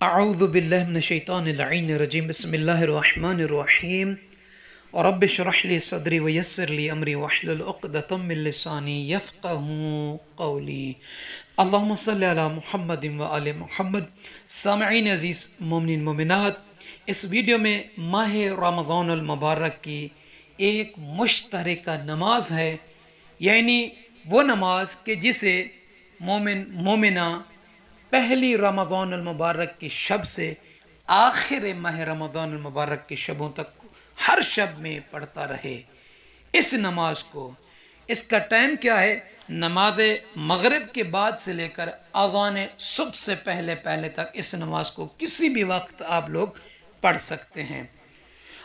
اعوذ باللہ من الشیطان اللعین الرجیم بسم اللہ الرحمن الرحیم رب اشرح لی صدری ویسر لی امری واحلل عقدۃ من لسانی یفقهوا قولی اللہم صلی علی محمد وآل محمد۔ سامعین عزیز مومنین مومنات، اس ویڈیو میں ماہ رمضان المبارک کی ایک مشترکہ نماز ہے، یعنی وہ نماز کہ جسے مومن مومنہ پہلی رمضان المبارک کی شب سے آخر ماہ رمضان المبارک کی شبوں تک ہر شب میں پڑھتا رہے۔ اس نماز کو، اس کا ٹائم کیا ہے؟ نماز مغرب کے بعد سے لے کر اذان صبح سے پہلے تک اس نماز کو کسی بھی وقت آپ لوگ پڑھ سکتے ہیں۔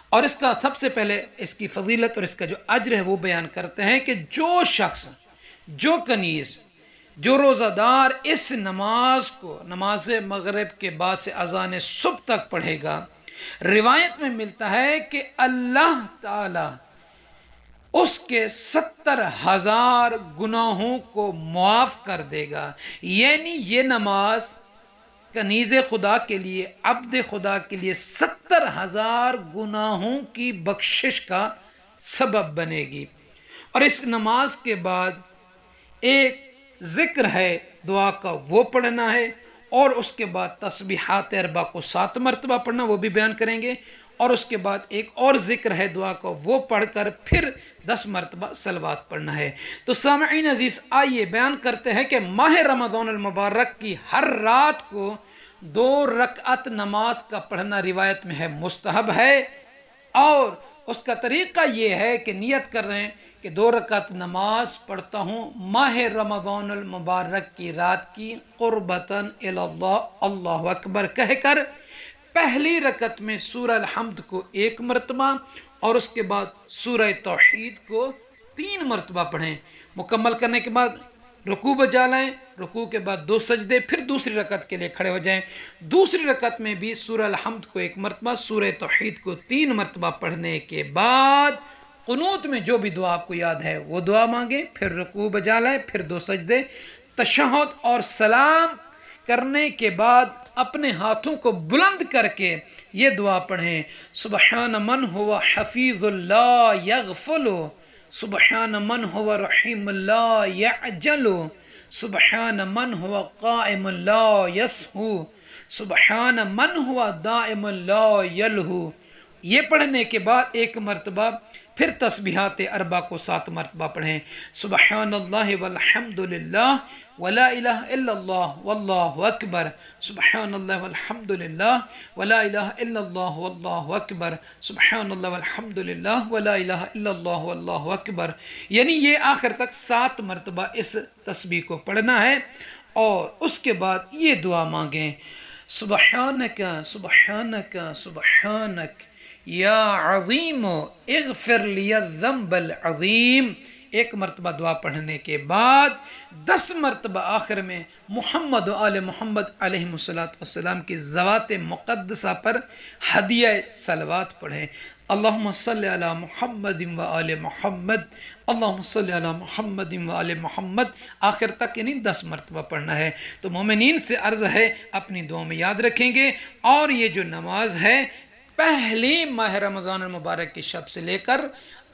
اور اس کا سب سے پہلے اس کی فضیلت اور اس کا جو اجر ہے وہ بیان کرتے ہیں کہ جو شخص، جو کنیز، جو روزہ دار اس نماز کو نماز مغرب کے بعد سے اذان صبح تک پڑھے گا، روایت میں ملتا ہے کہ اللہ تعالی اس کے 70,000 گناہوں کو معاف کر دے گا۔ یعنی یہ نماز کنیز خدا کے لیے، عبد خدا کے لیے 70,000 گناہوں کی بخشش کا سبب بنے گی۔ اور اس نماز کے بعد ایک ذکر ہے دعا کا، وہ پڑھنا ہے، اور اس کے بعد تسبیحات اربع کو 7 مرتبہ پڑھنا، وہ بھی بیان کریں گے، اور اس کے بعد ایک اور ذکر ہے دعا کا، وہ پڑھ کر پھر 10 مرتبہ صلوات پڑھنا ہے۔ تو سامعین عزیز، آئیے بیان کرتے ہیں کہ ماہ رمضان المبارک کی ہر رات کو 2 رکعت نماز کا پڑھنا روایت میں ہے مستحب ہے، اور اس کا طریقہ یہ ہے کہ نیت کر رہے ہیں کہ 2 رکعت نماز پڑھتا ہوں ماہ رمضان المبارک کی رات کی، قربتاً الی اللہ، اللہ اکبر کہہ کر پہلی رکعت میں سورہ الحمد کو 1 مرتبہ اور اس کے بعد سورہ توحید کو 3 مرتبہ پڑھیں۔ مکمل کرنے کے بعد رکوع بجا لائیں، رکوع کے بعد 2 سجدے، پھر دوسری رکعت کے لیے کھڑے ہو جائیں۔ دوسری رکعت میں بھی سورہ الحمد کو 1 مرتبہ، سورہ توحید کو 3 مرتبہ پڑھنے کے بعد قنوت میں جو بھی دعا آپ کو یاد ہے وہ دعا مانگیں، پھر رکوع بجا لائیں، پھر 2 سجدے، تشہد اور سلام کرنے کے بعد اپنے ہاتھوں کو بلند کر کے یہ دعا پڑھیں: سبحان من هو حفیظ لا یغفل، سبحان من هو رحیم لا یعجل، سبحان من هو قائم لا یسہو، سبحان من هو دائم لا یلہو۔ یہ پڑھنے کے بعد 1 مرتبہ پھر تسبیحات اربع کو 7 مرتبہ پڑھیں: سبحان اللہ والحمد للہ ولا الہ الا اللہ واللہ اکبر، سبحان اللہ والحمد للہ ولا الہ الا اللہ واللہ اکبر، سبحان اللہ والحمد للہ ولا الہ الا اللہ واللہ اکبر۔ یعنی یہ آخر تک 7 مرتبہ اس تسبیح کو پڑھنا ہے، اور اس کے بعد یہ دعا مانگیں: سبحانک سبحانک سبحانک یا عظیم اغفر لی الذنب العظیم۔ 1 مرتبہ دعا پڑھنے کے بعد 10 مرتبہ آخر میں محمد و آل محمد علیہ السلام کی ذوات مقدسہ پر ہدیہ صلوات پڑھیں: اللہم صلی علی محمد و آل محمد، اللہم صلی علی محمد و آل محمد، آخر تک یعنی 10 مرتبہ پڑھنا ہے۔ تو مومنین سے عرض ہے اپنی دعاؤں میں یاد رکھیں گے، اور یہ جو نماز ہے پہلی ماہ رمضان المبارک کی شب سے لے کر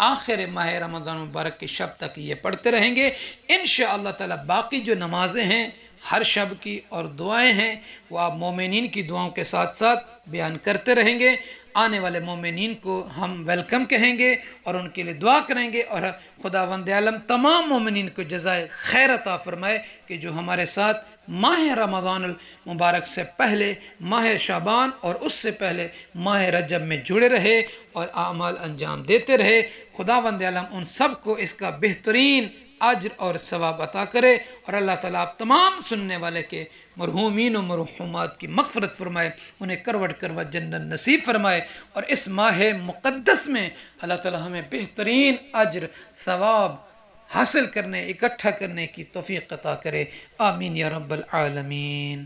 آخر ماہ رمضان المبارک کی شب تک یہ پڑھتے رہیں گے انشاءاللہ تعالی۔ باقی جو نمازیں ہیں ہر شب کی اور دعائیں ہیں وہ آپ مومنین کی دعاؤں کے ساتھ ساتھ بیان کرتے رہیں گے۔ آنے والے مومنین کو ہم ویلکم کہیں گے اور ان کے لیے دعا کریں گے، اور خداوند عالم تمام مومنین کو جزائے خیر عطا فرمائے کہ جو ہمارے ساتھ ماہ رمضان المبارک سے پہلے ماہ شعبان اور اس سے پہلے ماہ رجب میں جڑے رہے اور اعمال انجام دیتے رہے۔ خداوند عالم ان سب کو اس کا بہترین اجر اور ثواب عطا کرے، اور اللہ تعالیٰ آپ تمام سننے والے کے مرحومین و مرحومات کی مغفرت فرمائے، انہیں کروٹ کروٹ جنت نصیب فرمائے، اور اس ماہ مقدس میں اللہ تعالیٰ ہمیں بہترین اجر ثواب حاصل کرنے، اکٹھا کرنے کی توفیق عطا کرے۔ آمین یا رب العالمین۔